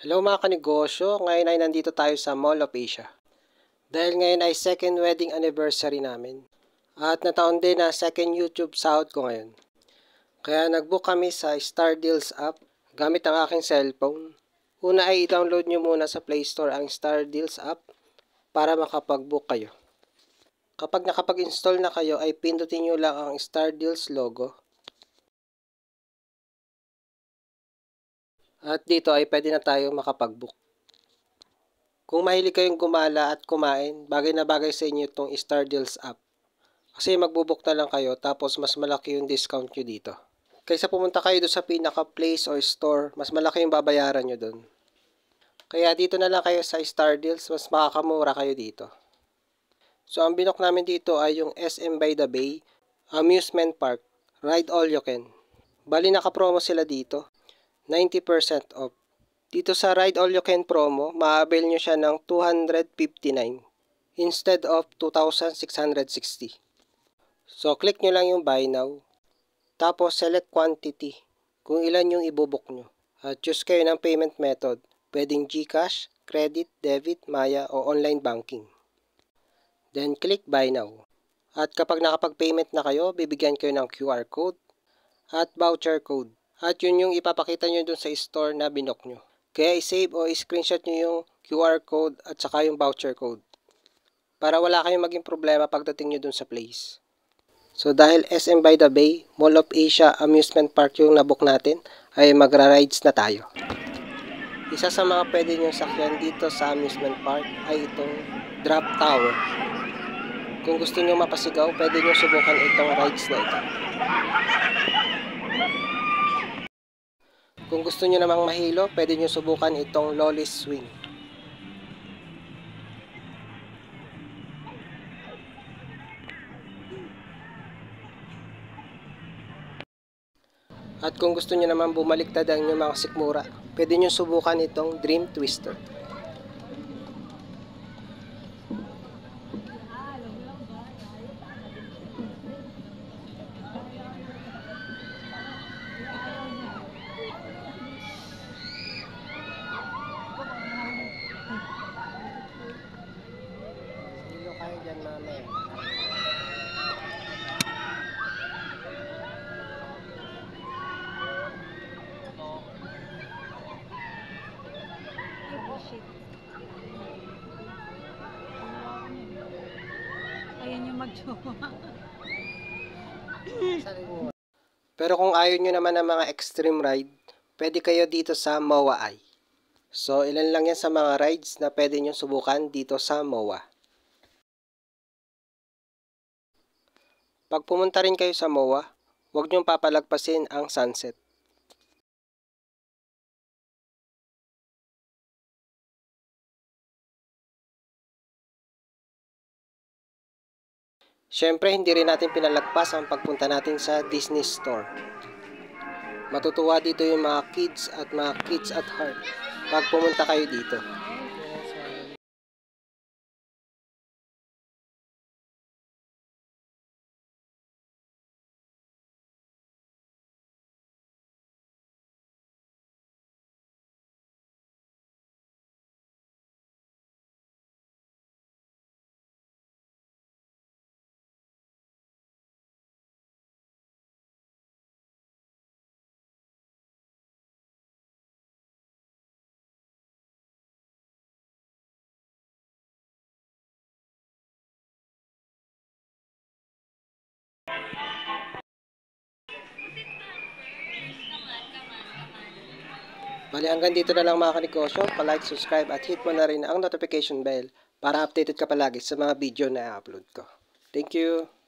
Hello mga kanegosyo, ngayon ay nandito tayo sa Mall of Asia. Dahil ngayon ay second wedding anniversary namin. At nataon din na second YouTube sahod ko ngayon. Kaya nag-book kami sa Star Deals app gamit ang aking cellphone. Una ay i-download nyo muna sa Play Store ang Star Deals app para makapag-book kayo. Kapag nakapag-install na kayo ay pindutin nyo lang ang Star Deals logo. At dito ay pwede na tayo makapag-book. Kung mahilig kayong gumala at kumain, bagay na bagay sa inyo itong Star Deals app. Kasi magbubook na lang kayo tapos mas malaki yung discount nyo dito. Kaysa pumunta kayo doon sa pinaka-place or store, mas malaki yung babayaran nyo doon. Kaya dito na lang kayo sa Star Deals, mas makakamura kayo dito. So ang binok namin dito ay yung SM by the Bay, Amusement Park, Ride All You Can. Bali naka-promo sila dito, 90% off. Dito sa Ride All You Can promo, ma-avail nyo siya ng $259 instead of $2,660. So, click nyo lang yung buy now. Tapos, select quantity kung ilan yung ibubok nyo. At choose kayo ng payment method. Pwedeng GCash, credit, debit, Maya, o online banking. Then, click buy now. At kapag nakapag-payment na kayo, bibigyan kayo ng QR code at voucher code. At yun yung ipapakita nyo dun sa store na binok nyo. Kaya i-save o i-screenshot nyo yung QR code at saka yung voucher code. Para wala kayong maging problema pagdating nyo dun sa place. So dahil SM by the Bay, Mall of Asia Amusement Park yung nabook natin, ay magra-rides na tayo. Isa sa mga pwede nyo sakyan dito sa amusement park ay itong drop tower. Kung gusto nyo mapasigaw, pwede nyo subukan itong rides na ito. Kung gusto nyo namang mahilo, pwede nyo subukan itong Lolly's Swing. At kung gusto nyo naman bumaliktad ang inyong mga sikmura, pwede nyo subukan itong Dream Twister. Hilo kayo dyan mamaya. Ayan yung mag-jowa. Pero kung ayaw nyo naman ng mga extreme ride, pwede kayo dito sa MOA Eye. So, ilan lang yan sa mga rides na pwede nyo subukan dito sa MOA. Pag pumunta rin kayo sa MOA, huwag nyong papalagpasin ang sunset. Siyempre, hindi rin natin pinalagpas ang pagpunta natin sa Disney Store. Matutuwa dito yung mga kids at heart pag pumunta kayo dito. Bali hanggang dito na lang mga kanegosyo, pa-like, subscribe at hit mo na rin ang notification bell para updated ka palagi sa mga video na i-upload ko. Thank you!